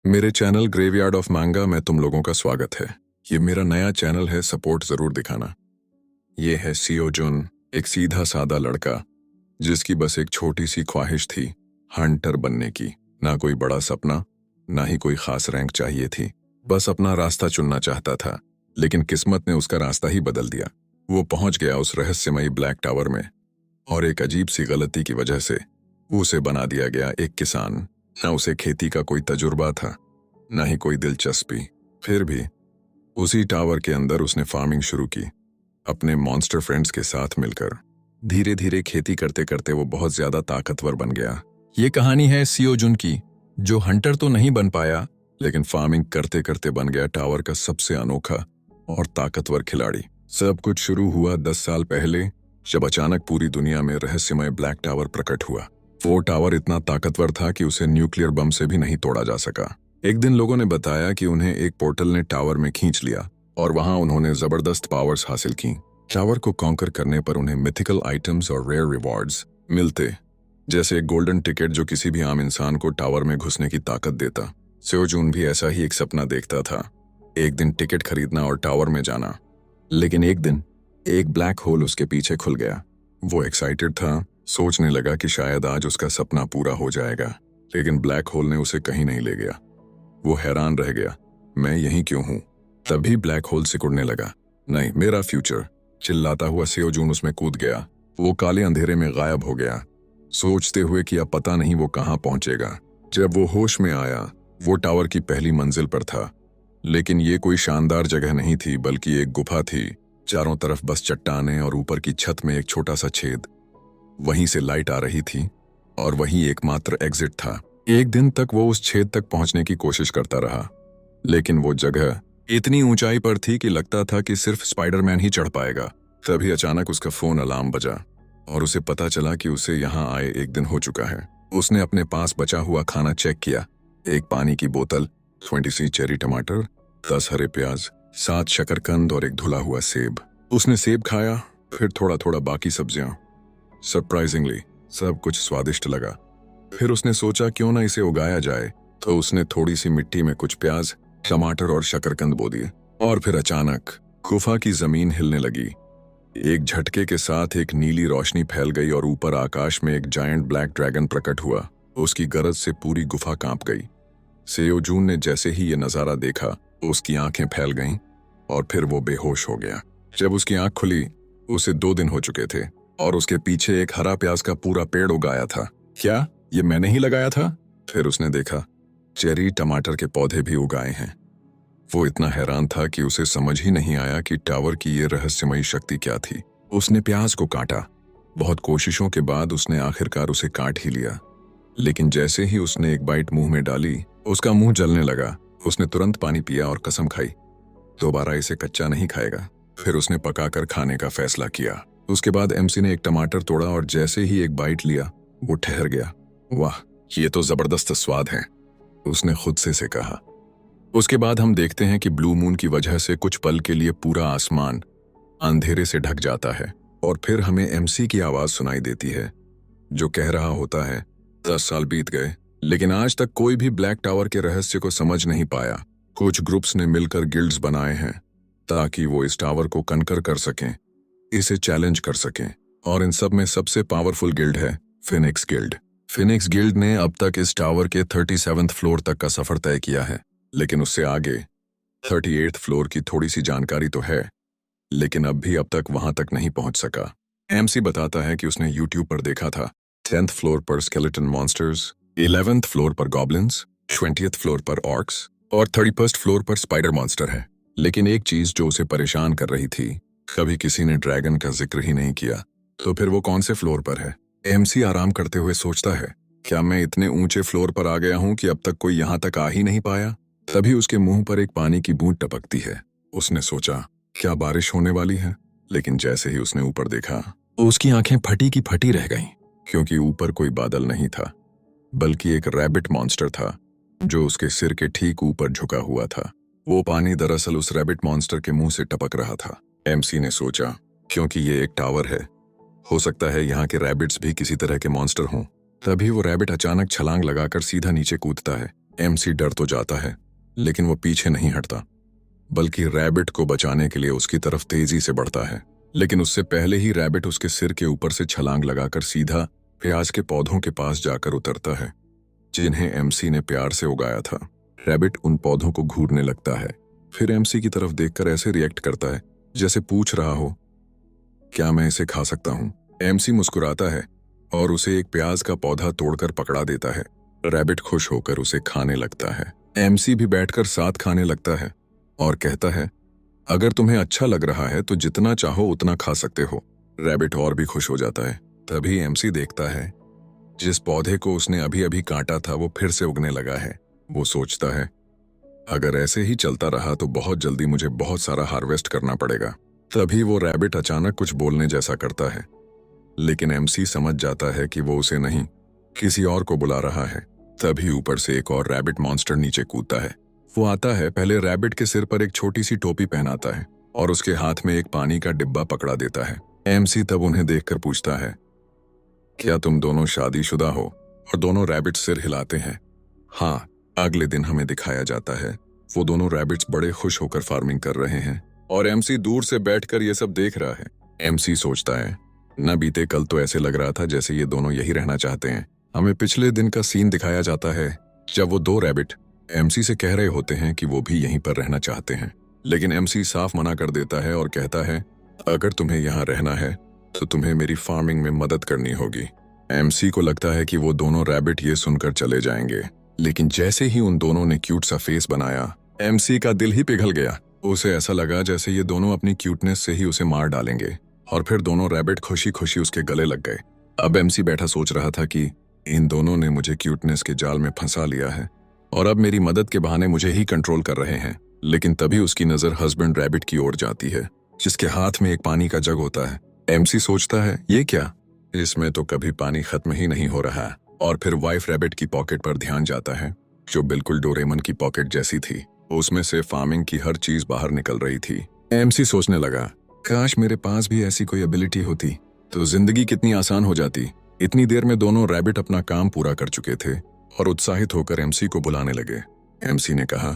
मेरे channel graveyard of मांगा में तुम लोगों का स्वागत है। ये मेरा नया चैनल है, सपोर्ट जरूर दिखाना। ये है सियो जुन, एक सीधा सादा लड़का जिसकी बस एक छोटी सी ख्वाहिश थी, हंटर बनने की। ना कोई बड़ा सपना, ना ही कोई खास रैंक चाहिए थी, बस अपना रास्ता चुनना चाहता था। लेकिन किस्मत ने उसका रास्ता ही बदल दिया। वो पहुंच गया उस रहस्यमयी ब्लैक टावर में, और एक अजीब सी गलती की वजह से उसे बना दिया गया एक किसान। न उसे खेती का कोई तजुर्बा था, न ही कोई दिलचस्पी। फिर भी उसी टावर के अंदर उसने फार्मिंग शुरू की, अपने मॉन्स्टर फ्रेंड्स के साथ मिलकर। धीरे धीरे खेती करते करते वो बहुत ज्यादा ताकतवर बन गया। ये कहानी है सियो जुन की, जो हंटर तो नहीं बन पाया, लेकिन फार्मिंग करते करते बन गया टावर का सबसे अनोखा और ताकतवर खिलाड़ी। सब कुछ शुरू हुआ 10 साल पहले, जब अचानक पूरी दुनिया में रहस्यमय ब्लैक टावर प्रकट हुआ। वो टावर इतना ताकतवर था कि उसे न्यूक्लियर बम से भी नहीं तोड़ा जा सका। एक दिन लोगों ने बताया कि उन्हें एक पोर्टल ने टावर में खींच लिया, और वहां उन्होंने जबरदस्त पावर्स हासिल की। टावर को कॉन्कर करने पर उन्हें मिथिकल आइटम्स और रेयर रिवॉर्ड्स मिलते, जैसे एक गोल्डन टिकट जो किसी भी आम इंसान को टावर में घुसने की ताकत देता। सियो जुन भी ऐसा ही एक सपना देखता था, एक दिन टिकट खरीदना और टावर में जाना। लेकिन एक दिन एक ब्लैक होल उसके पीछे खुल गया। वो एक्साइटेड था, सोचने लगा कि शायद आज उसका सपना पूरा हो जाएगा, लेकिन ब्लैक होल ने उसे कहीं नहीं ले गया। वो हैरान रह गया, मैं यहीं क्यों हूं? तभी ब्लैक होल सिकुड़ने लगा। नहीं, मेरा फ्यूचर, चिल्लाता हुआ सियो जुन उसमें कूद गया। वो काले अंधेरे में गायब हो गया, सोचते हुए कि अब पता नहीं वो कहां पहुंचेगा। जब वो होश में आया, वो टावर की पहली मंजिल पर था। लेकिन ये कोई शानदार जगह नहीं थी, बल्कि एक गुफा थी। चारों तरफ बस चट्टानें और ऊपर की छत में एक छोटा सा छेद। वहीं से लाइट आ रही थी, और वहीं एकमात्र एग्जिट था। एक दिन तक वो उस छेद तक पहुंचने की कोशिश करता रहा, लेकिन वो जगह इतनी ऊंचाई पर थी कि लगता था कि सिर्फ स्पाइडरमैन ही चढ़ पाएगा। तभी अचानक उसका फोन अलार्म बजा, और उसे पता चला कि उसे यहाँ आए 1 दिन हो चुका है। उसने अपने पास बचा हुआ खाना चेक किया। एक पानी की बोतल, 20 चेरी टमाटर, 10 हरे प्याज, 7 शकरकंद और एक धुला हुआ सेब। उसने सेब खाया, फिर थोड़ा थोड़ा बाकी सब्जियां। सरप्राइजिंगली सब कुछ स्वादिष्ट लगा। फिर उसने सोचा क्यों ना इसे उगाया जाए, तो उसने थोड़ी सी मिट्टी में कुछ प्याज, टमाटर और शकरकंद बो दिए। और फिर अचानक गुफा की जमीन हिलने लगी। एक झटके के साथ एक नीली रोशनी फैल गई, और ऊपर आकाश में एक जायंट ब्लैक ड्रैगन प्रकट हुआ। उसकी गरज से पूरी गुफा कांप गई। सियो जुन ने जैसे ही ये नजारा देखा, उसकी आंखें फैल गईं, और फिर वो बेहोश हो गया। जब उसकी आंख खुली, उसे 2 दिन हो चुके थे, और उसके पीछे एक हरा प्याज का पूरा पेड़ उगाया था। क्या ये मैंने ही लगाया था? फिर उसने देखा, चेरी टमाटर के पौधे भी उगाए हैं। वो इतना हैरान था कि उसे समझ ही नहीं आया कि टावर की ये रहस्यमयी शक्ति क्या थी। उसने प्याज को काटा। बहुत कोशिशों के बाद उसने आखिरकार उसे काट ही लिया। लेकिन जैसे ही उसने एक बाइट मुंह में डाली, उसका मुंह जलने लगा। उसने तुरंत पानी पिया और कसम खाई, दोबारा इसे कच्चा नहीं खाएगा। फिर उसने पकाकर खाने का फैसला किया। उसके बाद एमसी ने एक टमाटर तोड़ा, और जैसे ही एक बाइट लिया, वो ठहर गया। वाह, ये तो जबरदस्त स्वाद है, उसने खुद से कहा। उसके बाद हम देखते हैं कि ब्लू मून की वजह से कुछ पल के लिए पूरा आसमान अंधेरे से ढक जाता है, और फिर हमें एमसी की आवाज सुनाई देती है, जो कह रहा होता है 10 साल बीत गए, लेकिन आज तक कोई भी ब्लैक टावर के रहस्य को समझ नहीं पाया। कुछ ग्रुप्स ने मिलकर गिल्ड्स बनाए हैं, ताकि वो इस टावर को कनकर कर सकें, इसे चैलेंज कर सकें। और इन सब में सबसे पावरफुल गिल्ड है फिनिक्स गिल्ड। फिनिक्स गिल्ड ने अब तक इस टावर के 37th फ्लोर तक का सफर तय किया है, लेकिन उससे आगे 38th फ्लोर की थोड़ी सी जानकारी तो है, लेकिन अब तक वहां तक नहीं पहुंच सका। एमसी बताता है कि उसने यूट्यूब पर देखा था 10th फ्लोर पर स्केलेटन मॉन्स्टर्स, 11th फ्लोर पर गॉब्लिन्स, 20th फ्लोर पर ऑर्क्स, और 31st फ्लोर पर स्पाइडर मॉन्स्टर है। लेकिन एक चीज जो उसे परेशान कर रही थी, कभी किसी ने ड्रैगन का जिक्र ही नहीं किया। तो फिर वो कौन से फ्लोर पर है? एमसी आराम करते हुए सोचता है, क्या मैं इतने ऊंचे फ्लोर पर आ गया हूं कि अब तक कोई यहां तक आ ही नहीं पाया? तभी उसके मुंह पर एक पानी की बूंद टपकती है। उसने सोचा, क्या बारिश होने वाली है? लेकिन जैसे ही उसने ऊपर देखा, उसकी आंखें फटी की फटी रह गईं, क्योंकि ऊपर कोई बादल नहीं था, बल्कि एक रैबिट मॉन्स्टर था, जो उसके सिर के ठीक ऊपर झुका हुआ था। वो पानी दरअसल उस रैबिट मॉन्स्टर के मुंह से टपक रहा था। एमसी ने सोचा, क्योंकि ये एक टावर है, हो सकता है यहाँ के रैबिट्स भी किसी तरह के मॉन्स्टर हों। तभी वो रैबिट अचानक छलांग लगाकर सीधा नीचे कूदता है। एमसी डर तो जाता है, लेकिन वो पीछे नहीं हटता, बल्कि रैबिट को बचाने के लिए उसकी तरफ तेजी से बढ़ता है। लेकिन उससे पहले ही रैबिट उसके सिर के ऊपर से छलांग लगाकर सीधा प्याज के पौधों के पास जाकर उतरता है, जिन्हें एमसी ने प्यार से उगाया था। रैबिट उन पौधों को घूरने लगता है, फिर एमसी की तरफ देखकर ऐसे रिएक्ट करता है जैसे पूछ रहा हो, क्या मैं इसे खा सकता हूं? एमसी मुस्कुराता है और उसे एक प्याज का पौधा तोड़कर पकड़ा देता है। रैबिट खुश होकर उसे खाने लगता है। एमसी भी बैठकर साथ खाने लगता है और कहता है, अगर तुम्हें अच्छा लग रहा है तो जितना चाहो उतना खा सकते हो। रैबिट और भी खुश हो जाता है। तभी एमसी देखता है जिस पौधे को उसने अभी अभी काटा था वो फिर से उगने लगा है। वो सोचता है, अगर ऐसे ही चलता रहा तो बहुत जल्दी मुझे बहुत सारा हार्वेस्ट करना पड़ेगा। तभी वो रैबिट अचानक कुछ बोलने जैसा करता है, लेकिन एमसी समझ जाता है कि वो उसे नहीं, किसी और को बुला रहा है। तभी ऊपर से एक और रैबिट मॉन्स्टर नीचे कूदता है। वो आता है, पहले रैबिट के सिर पर एक छोटी सी टोपी पहनाता है और उसके हाथ में एक पानी का डिब्बा पकड़ा देता है। एमसी तब उन्हें देखकर पूछता है, क्या तुम दोनों शादीशुदा हो? और दोनों रैबिट सिर हिलाते हैं। हाँ। अगले दिन हमें दिखाया जाता है वो दोनों रैबिट्स बड़े खुश होकर फार्मिंग कर रहे हैं और एमसी दूर से बैठकर ये सब देख रहा है। एमसी सोचता है, न बीते कल तो ऐसे लग रहा था जैसे ये दोनों यही रहना चाहते हैं। हमें पिछले दिन का सीन दिखाया जाता है जब वो दो रैबिट एमसी से कह रहे होते हैं कि वो भी यहीं पर रहना चाहते हैं, लेकिन एमसी साफ मना कर देता है और कहता है, अगर तुम्हें यहाँ रहना है तो तुम्हें मेरी फार्मिंग में मदद करनी होगी। एमसी को लगता है कि वो दोनों रैबिट ये सुनकर चले जाएंगे, लेकिन जैसे ही उन दोनों ने क्यूट सा फेस बनाया, एमसी का दिल ही पिघल गया। उसे ऐसा लगा जैसे ये दोनों अपनी क्यूटनेस से ही उसे मार डालेंगे और फिर दोनों रैबिट खुशी खुशी उसके गले लग गए। अब एमसी बैठा सोच रहा था कि इन दोनों ने मुझे क्यूटनेस के जाल में फंसा लिया है और अब मेरी मदद के बहाने मुझे ही कंट्रोल कर रहे हैं। लेकिन तभी उसकी नजर हस्बैंड रैबिट की ओर जाती है, जिसके हाथ में एक पानी का जग होता है। एमसी सोचता है, ये क्या? इसमें तो कभी पानी खत्म ही नहीं हो रहा। और फिर वाइफ रैबिट की पॉकेट पर ध्यान जाता है, जो बिल्कुल डोरेमन की पॉकेट जैसी थी। उसमें से फार्मिंग की हर चीज बाहर निकल रही थी। एमसी सोचने लगा, काश मेरे पास भी ऐसी कोई एबिलिटी होती तो जिंदगी कितनी आसान हो जाती। इतनी देर में दोनों रैबिट अपना काम पूरा कर चुके थे और उत्साहित होकर एमसी को बुलाने लगे। एमसी ने कहा,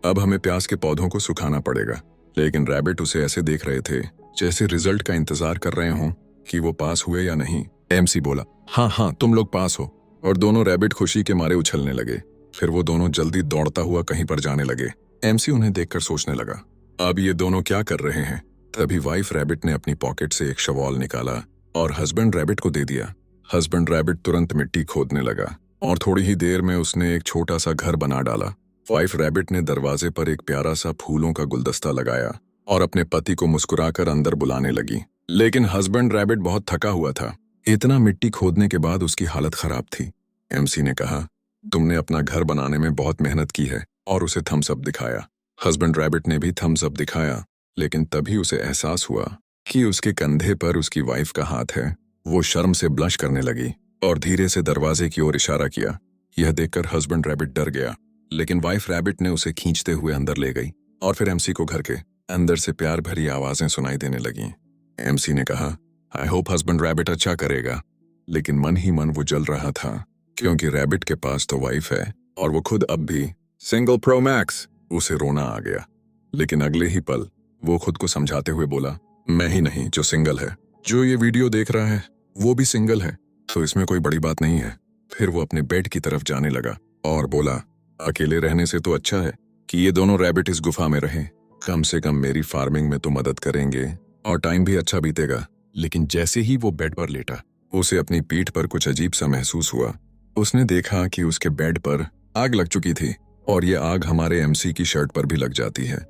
अब हमें प्याज के पौधों को सुखाना पड़ेगा। लेकिन रैबिट उसे ऐसे देख रहे थे जैसे रिजल्ट का इंतजार कर रहे हों कि वो पास हुए या नहीं। एमसी बोला, हाँ हाँ, तुम लोग पास हो। और दोनों रैबिट खुशी के मारे उछलने लगे। फिर वो दोनों जल्दी दौड़ता हुआ कहीं पर जाने लगे। एमसी उन्हें देखकर सोचने लगा, अब ये दोनों क्या कर रहे हैं? तभी वाइफ रैबिट ने अपनी पॉकेट से एक शवॉल निकाला और हस्बैंड रैबिट को दे दिया। हस्बैंड रैबिट तुरंत मिट्टी खोदने लगा और थोड़ी ही देर में उसने एक छोटा सा घर बना डाला। वाइफ रैबिट ने दरवाजे पर एक प्यारा सा फूलों का गुलदस्ता लगाया और अपने पति को मुस्कुराकर अंदर बुलाने लगी। लेकिन हस्बैंड रैबिट बहुत थका हुआ था। इतना मिट्टी खोदने के बाद उसकी हालत खराब थी। एमसी ने कहा, तुमने अपना घर बनाने में बहुत मेहनत की है, और उसे थम्स अप दिखाया। हस्बैंड रैबिट ने भी थम्स अप दिखाया, लेकिन तभी उसे एहसास हुआ कि उसके कंधे पर उसकी वाइफ का हाथ है। वो शर्म से ब्लश करने लगी और धीरे से दरवाजे की ओर इशारा किया। यह देखकर हस्बैंड रैबिट डर गया, लेकिन वाइफ रैबिट ने उसे खींचते हुए अंदर ले गई और फिर एमसी को घर के अंदर से प्यार भरी आवाजें सुनाई देने लगीं। एमसी ने कहा, आई होप हस्बैंड रैबिट अच्छा करेगा। लेकिन मन ही मन वो जल रहा था, क्योंकि रैबिट के पास तो वाइफ है और वो खुद अब भी सिंगल प्रो मैक्स। उसे रोना आ गया, लेकिन अगले ही पल वो खुद को समझाते हुए बोला, मैं ही नहीं जो सिंगल है, जो ये वीडियो देख रहा है वो भी सिंगल है, तो इसमें कोई बड़ी बात नहीं है। फिर वो अपने बेड की तरफ जाने लगा और बोला, अकेले रहने से तो अच्छा है कि ये दोनों रैबिट इस गुफा में रहें। कम से कम मेरी फार्मिंग में तो मदद करेंगे और टाइम भी अच्छा बीतेगा। लेकिन जैसे ही वो बेड पर लेटा, उसे अपनी पीठ पर कुछ अजीब सा महसूस हुआ। उसने देखा कि उसके बेड पर आग लग चुकी थी और ये आग हमारे एमसी की शर्ट पर भी लग जाती है।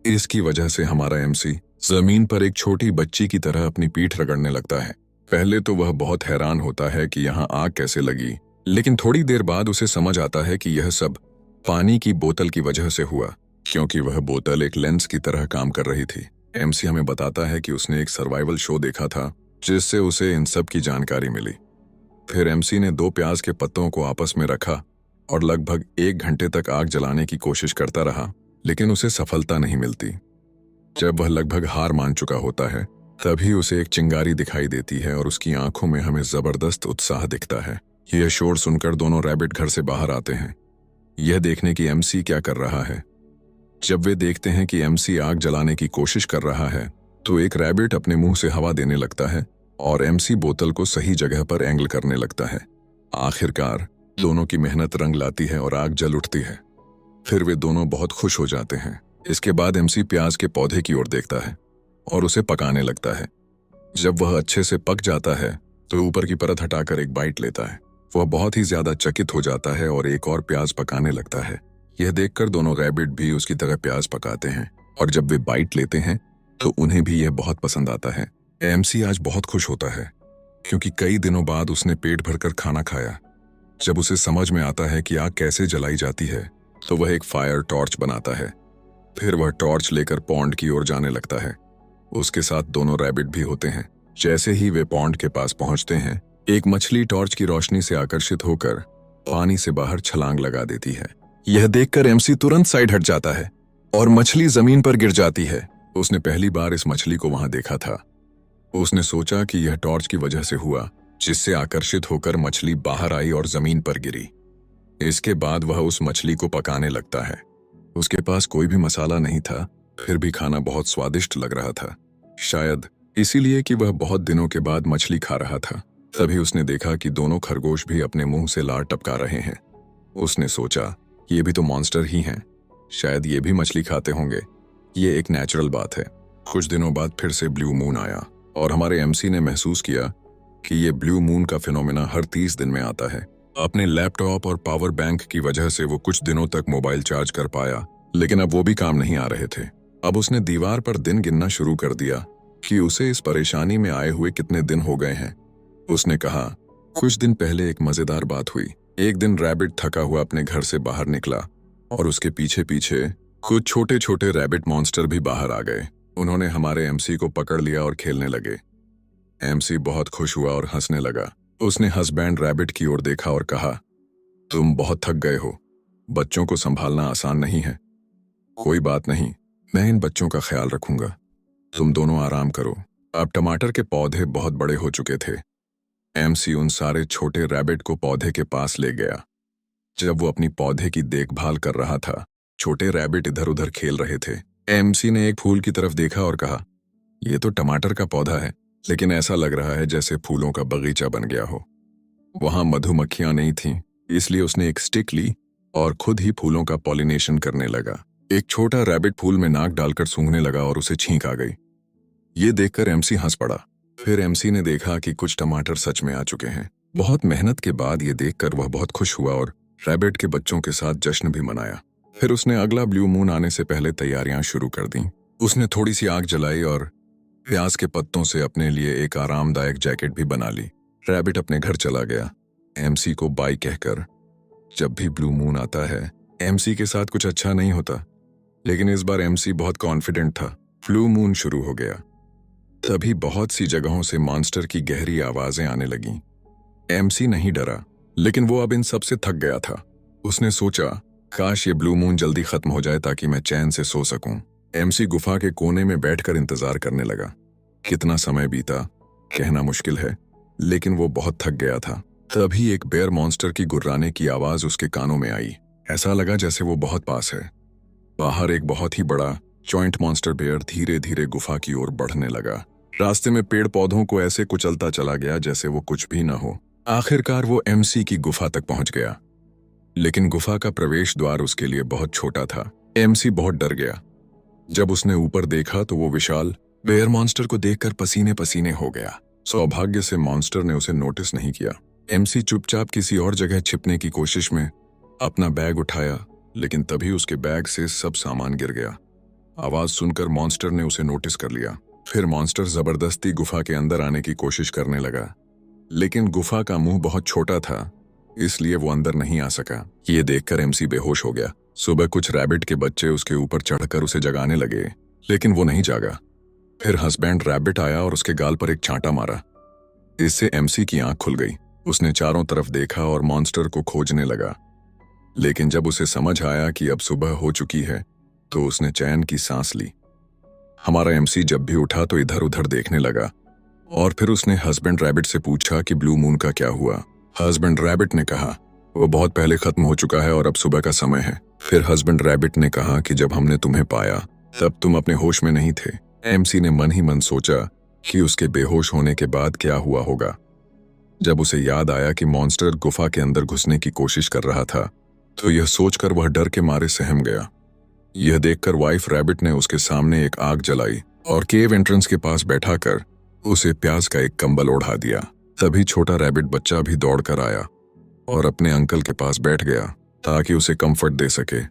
इसकी वजह से हमारा एमसी जमीन पर एक छोटी बच्ची की तरह अपनी पीठ रगड़ने लगता है। पहले तो वह बहुत हैरान होता है कि यहाँ आग कैसे लगी, लेकिन थोड़ी देर बाद उसे समझ आता है कि यह सब पानी की बोतल की वजह से हुआ, क्योंकि वह बोतल एक लेंस की तरह काम कर रही थी। एमसी हमें बताता है कि उसने एक सर्वाइवल शो देखा था जिससे उसे इन सब की जानकारी मिली। फिर एमसी ने 2 प्याज के पत्तों को आपस में रखा और लगभग 1 घंटे तक आग जलाने की कोशिश करता रहा, लेकिन उसे सफलता नहीं मिलती। जब वह लगभग हार मान चुका होता है, तभी उसे एक चिंगारी दिखाई देती है और उसकी आंखों में हमें जबरदस्त उत्साह दिखता है। यह शोर सुनकर दोनों रैबिट घर से बाहर आते हैं यह देखने की एमसी क्या कर रहा है। जब वे देखते हैं कि एमसी आग जलाने की कोशिश कर रहा है तो एक रैबिट अपने मुंह से हवा देने लगता है और एमसी बोतल को सही जगह पर एंगल करने लगता है। आखिरकार दोनों की मेहनत रंग लाती है और आग जल उठती है। फिर वे दोनों बहुत खुश हो जाते हैं। इसके बाद एमसी प्याज के पौधे की ओर देखता है और उसे पकाने लगता है। जब वह अच्छे से पक जाता है तो ऊपर की परत हटाकर एक बाइट लेता है। वह बहुत ही ज्यादा चकित हो जाता है और एक और प्याज पकाने लगता है। यह देखकर दोनों रैबिट भी उसकी तरह प्याज पकाते हैं और जब वे बाइट लेते हैं तो उन्हें भी यह बहुत पसंद आता है। एमसी आज बहुत खुश होता है क्योंकि कई दिनों बाद उसने पेट भरकर खाना खाया। जब उसे समझ में आता है कि आग कैसे जलाई जाती है तो वह एक फायर टॉर्च बनाता है। फिर वह टॉर्च लेकर पॉन्ड की ओर जाने लगता है। उसके साथ दोनों रैबिट भी होते हैं। जैसे ही वे पॉन्ड के पास पहुंचते हैं, एक मछली टॉर्च की रोशनी से आकर्षित होकर पानी से बाहर छलांग लगा देती है। यह देखकर एमसी तुरंत साइड हट जाता है और मछली जमीन पर गिर जाती है। उसने पहली बार इस मछली को वहां देखा था। उसने सोचा कि यह टॉर्च की वजह से हुआ, जिससे आकर्षित होकर मछली बाहर आई और जमीन पर गिरी। इसके बाद वह उस मछली को पकाने लगता है। उसके पास कोई भी मसाला नहीं था, फिर भी खाना बहुत स्वादिष्ट लग रहा था। शायद इसीलिए कि वह बहुत दिनों के बाद मछली खा रहा था। तभी उसने देखा कि दोनों खरगोश भी अपने मुंह से लार टपका रहे हैं। उसने सोचा ये भी तो मॉन्स्टर ही हैं, शायद ये भी मछली खाते होंगे। ये एक नेचुरल बात है। कुछ दिनों बाद फिर से ब्लू मून आया और हमारे एमसी ने महसूस किया कि ये ब्लू मून का फिनोमेना हर 30 दिन में आता है। अपने लैपटॉप और पावर बैंक की वजह से वो कुछ दिनों तक मोबाइल चार्ज कर पाया, लेकिन अब वो भी काम नहीं आ रहे थे। अब उसने दीवार पर दिन गिनना शुरू कर दिया कि उसे इस परेशानी में आए हुए कितने दिन हो गए हैं। उसने कहा, कुछ दिन पहले एक मजेदार बात हुई। एक दिन रैबिट थका हुआ अपने घर से बाहर निकला और उसके पीछे पीछे कुछ छोटे छोटे रैबिट मॉन्स्टर भी बाहर आ गए। उन्होंने हमारे एमसी को पकड़ लिया और खेलने लगे। एमसी बहुत खुश हुआ और हंसने लगा। उसने हस्बैंड रैबिट की ओर देखा और कहा, तुम बहुत थक गए हो, बच्चों को संभालना आसान नहीं है। कोई बात नहीं, मैं इन बच्चों का ख्याल रखूंगा, तुम दोनों आराम करो। अब टमाटर के पौधे बहुत बड़े हो चुके थे। एमसी उन सारे छोटे रैबिट को पौधे के पास ले गया। जब वो अपनी पौधे की देखभाल कर रहा था, छोटे रैबिट इधर उधर खेल रहे थे। एमसी ने एक फूल की तरफ देखा और कहा, यह तो टमाटर का पौधा है, लेकिन ऐसा लग रहा है जैसे फूलों का बगीचा बन गया हो। वहां मधुमक्खियां नहीं थीं, इसलिए उसने एक स्टिक ली और खुद ही फूलों का पॉलिनेशन करने लगा। एक छोटा रैबिट फूल में नाक डालकर सूंघने लगा और उसे छींक आ गई। ये देखकर एमसी हंस पड़ा। फिर एमसी ने देखा कि कुछ टमाटर सच में आ चुके हैं। बहुत मेहनत के बाद ये देखकर वह बहुत खुश हुआ और रैबिट के बच्चों के साथ जश्न भी मनाया। फिर उसने अगला ब्लू मून आने से पहले तैयारियां शुरू कर दी। उसने थोड़ी सी आग जलाई और प्याज के पत्तों से अपने लिए एक आरामदायक जैकेट भी बना ली। रैबिट अपने घर चला गया, एमसी को बाय कहकर। जब भी ब्लू मून आता है, एमसी के साथ कुछ अच्छा नहीं होता, लेकिन इस बार एमसी बहुत कॉन्फिडेंट था। ब्लू मून शुरू हो गया। तभी बहुत सी जगहों से मॉन्स्टर की गहरी आवाजें आने लगीं। एमसी नहीं डरा, लेकिन वो अब इन सब से थक गया था। उसने सोचा, काश ये ब्लू मून जल्दी खत्म हो जाए ताकि मैं चैन से सो सकूं। एमसी गुफा के कोने में बैठकर इंतजार करने लगा। कितना समय बीता कहना मुश्किल है, लेकिन वो बहुत थक गया था। तभी एक बेयर मॉन्स्टर की गुर्राने की आवाज उसके कानों में आई। ऐसा लगा जैसे वो बहुत पास है। बाहर एक बहुत ही बड़ा जॉइंट मॉन्स्टर बेयर धीरे धीरे गुफा की ओर बढ़ने लगा। रास्ते में पेड़ पौधों को ऐसे कुचलता चला गया जैसे वो कुछ भी न हो। आखिरकार वो एमसी की गुफा तक पहुंच गया, लेकिन गुफा का प्रवेश द्वार उसके लिए बहुत छोटा था। एमसी बहुत डर गया। जब उसने ऊपर देखा तो वो विशाल बेयर मॉन्स्टर को देखकर पसीने पसीने हो गया। सौभाग्य से मॉन्स्टर ने उसे नोटिस नहीं किया। एमसी चुपचाप किसी और जगह छिपने की कोशिश में अपना बैग उठाया, लेकिन तभी उसके बैग से सब सामान गिर गया। आवाज सुनकर मॉन्स्टर ने उसे नोटिस कर लिया। फिर मॉन्स्टर जबरदस्ती गुफा के अंदर आने की कोशिश करने लगा, लेकिन गुफा का मुंह बहुत छोटा था, इसलिए वो अंदर नहीं आ सका। ये देखकर एमसी बेहोश हो गया। सुबह कुछ रैबिट के बच्चे उसके ऊपर चढ़कर उसे जगाने लगे, लेकिन वो नहीं जागा। फिर हस्बैंड रैबिट आया और उसके गाल पर एक चांटा मारा। इससे एमसी की आंख खुल गई। उसने चारों तरफ देखा और मॉन्स्टर को खोजने लगा, लेकिन जब उसे समझ आया कि अब सुबह हो चुकी है तो उसने चैन की सांस ली। हमारा एमसी जब भी उठा तो इधर उधर देखने लगा और फिर उसने हस्बैंड रैबिट से पूछा कि ब्लू मून का क्या हुआ। हस्बैंड रैबिट ने कहा, वो बहुत पहले खत्म हो चुका है और अब सुबह का समय है। फिर हस्बैंड रैबिट ने कहा कि जब हमने तुम्हें पाया तब तुम अपने होश में नहीं थे। एमसी ने मन ही मन सोचा कि उसके बेहोश होने के बाद क्या हुआ होगा। जब उसे याद आया कि मॉन्स्टर गुफा के अंदर घुसने की कोशिश कर रहा था तो यह सोचकर वह डर के मारे सहम गया। यह देखकर वाइफ रैबिट ने उसके सामने एक आग जलाई और केव एंट्रेंस के पास बैठाकर उसे प्याज का एक कंबल ओढ़ा दिया। तभी छोटा रैबिट बच्चा भी दौड़कर आया और अपने अंकल के पास बैठ गया ताकि उसे कंफर्ट दे सके।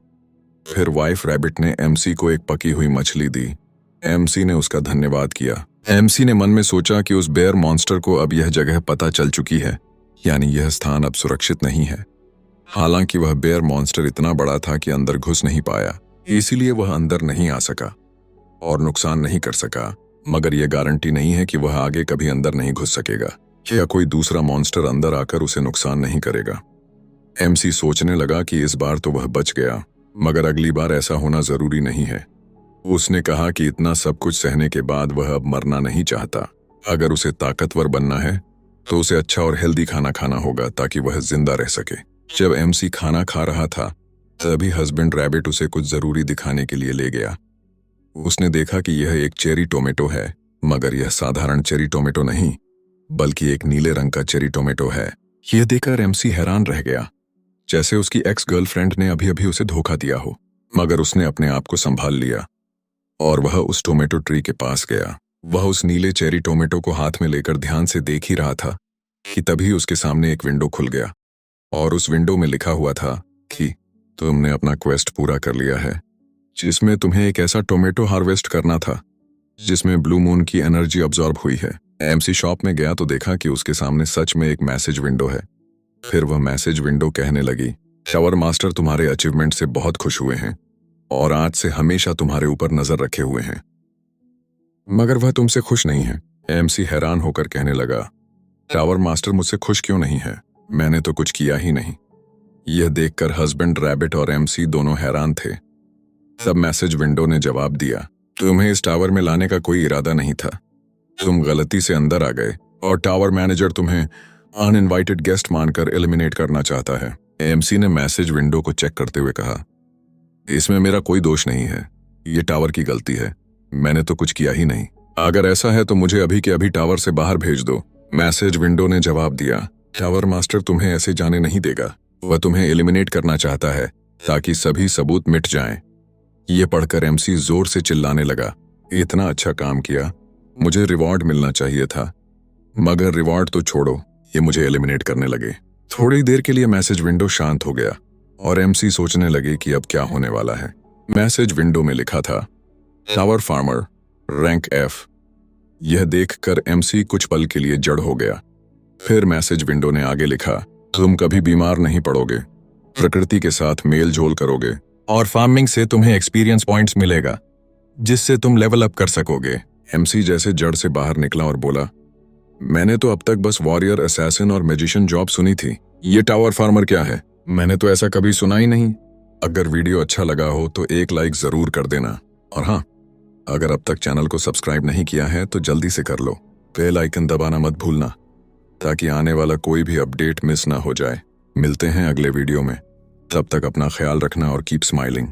फिर वाइफ रैबिट ने एमसी को एक पकी हुई मछली दी। एमसी ने उसका धन्यवाद किया। एमसी ने मन में सोचा कि उस बेयर मॉन्स्टर को अब यह जगह पता चल चुकी है, यानी यह स्थान अब सुरक्षित नहीं है। हालांकि वह बेयर मॉन्स्टर इतना बड़ा था कि अंदर घुस नहीं पाया, इसीलिए वह अंदर नहीं आ सका और नुकसान नहीं कर सका। मगर यह गारंटी नहीं है कि वह आगे कभी अंदर नहीं घुस सकेगा या कोई दूसरा मॉन्स्टर अंदर आकर उसे नुकसान नहीं करेगा। एमसी सोचने लगा कि इस बार तो वह बच गया, मगर अगली बार ऐसा होना जरूरी नहीं है। उसने कहा कि इतना सब कुछ सहने के बाद वह अब मरना नहीं चाहता। अगर उसे ताकतवर बनना है तो उसे अच्छा और हेल्दी खाना खाना होगा ताकि वह जिंदा रह सके। जब एमसी खाना खा रहा था तभी हस्बैंड रैबिट उसे कुछ जरूरी दिखाने के लिए ले गया। उसने देखा कि यह एक चेरी टोमेटो है, मगर यह साधारण चेरी टोमेटो नहीं बल्कि एक नीले रंग का चेरी टोमेटो है। यह देखकर एमसी हैरान रह गया, जैसे उसकी एक्स गर्लफ्रेंड ने अभी अभी उसे धोखा दिया हो। मगर उसने अपने आप को संभाल लिया और वह उस टोमेटो ट्री के पास गया। वह उस नीले चेरी टोमेटो को हाथ में लेकर ध्यान से देख ही रहा था कि तभी उसके सामने एक विंडो खुल गया और उस विंडो में लिखा हुआ था कि तुमने अपना क्वेस्ट पूरा कर लिया है, जिसमें तुम्हें एक ऐसा टोमेटो हार्वेस्ट करना था जिसमें ब्लू मून की एनर्जी अब्सॉर्ब हुई है। एमसी शॉप में गया तो देखा कि उसके सामने सच में एक मैसेज विंडो है। फिर वह मैसेज विंडो कहने लगी, टावर मास्टर तुम्हारे अचीवमेंट से बहुत खुश हुए हैं और आज से हमेशा तुम्हारे ऊपर नजर रखे हुए हैं। मगर वह तुमसे खुश नहीं है। एमसी हैरान होकर कहने लगा, टावर मास्टर मुझसे खुश क्यों नहीं है? मैंने तो कुछ किया ही नहीं। यह देखकर हस्बैंड रैबिट और एमसी दोनों हैरान थे। तब मैसेज विंडो ने जवाब दिया, तुम्हें इस टावर में लाने का कोई इरादा नहीं था। तुम गलती से अंदर आ गए और टावर मैनेजर तुम्हें अनइनवाइटेड गेस्ट मानकर एलिमिनेट करना चाहता है। एमसी ने मैसेज विंडो को चेक करते हुए कहा, इसमें मेरा कोई दोष नहीं है, ये टावर की गलती है, मैंने तो कुछ किया ही नहीं। अगर ऐसा है तो मुझे अभी के अभी टावर से बाहर भेज दो। मैसेज विंडो ने जवाब दिया, टावर मास्टर तुम्हें ऐसे जाने नहीं देगा। वह तुम्हें एलिमिनेट करना चाहता है ताकि सभी सबूत मिट जाएं। ये पढ़कर एमसी जोर से चिल्लाने लगा, इतना अच्छा काम किया, मुझे रिवॉर्ड मिलना चाहिए था। मगर रिवॉर्ड तो छोड़ो, ये मुझे एलिमिनेट करने लगे। थोड़ी देर के लिए मैसेज विंडो शांत हो गया और एमसी सोचने लगे कि अब क्या होने वाला है। मैसेज विंडो में लिखा था, टावर फार्मर रैंक एफ। यह देखकर एमसी कुछ पल के लिए जड़ हो गया। फिर मैसेज विंडो ने आगे लिखा, तुम कभी बीमार नहीं पड़ोगे, प्रकृति के साथ मेल जोल करोगे और फार्मिंग से तुम्हें एक्सपीरियंस पॉइंट्स मिलेगा जिससे तुम लेवल अप कर सकोगे। एमसी जैसे जड़ से बाहर निकला और बोला, मैंने तो अब तक बस वॉरियर, असैसिन और मैजिशियन जॉब सुनी थी, ये टावर फार्मर क्या है? मैंने तो ऐसा कभी सुना ही नहीं। अगर वीडियो अच्छा लगा हो तो एक लाइक जरूर कर देना और हाँ, अगर अब तक चैनल को सब्सक्राइब नहीं किया है तो जल्दी से कर लो। बेल आइकन दबाना मत भूलना ताकि आने वाला कोई भी अपडेट मिस ना हो जाए। मिलते हैं अगले वीडियो में, तब तक अपना ख्याल रखना और कीप स्माइलिंग।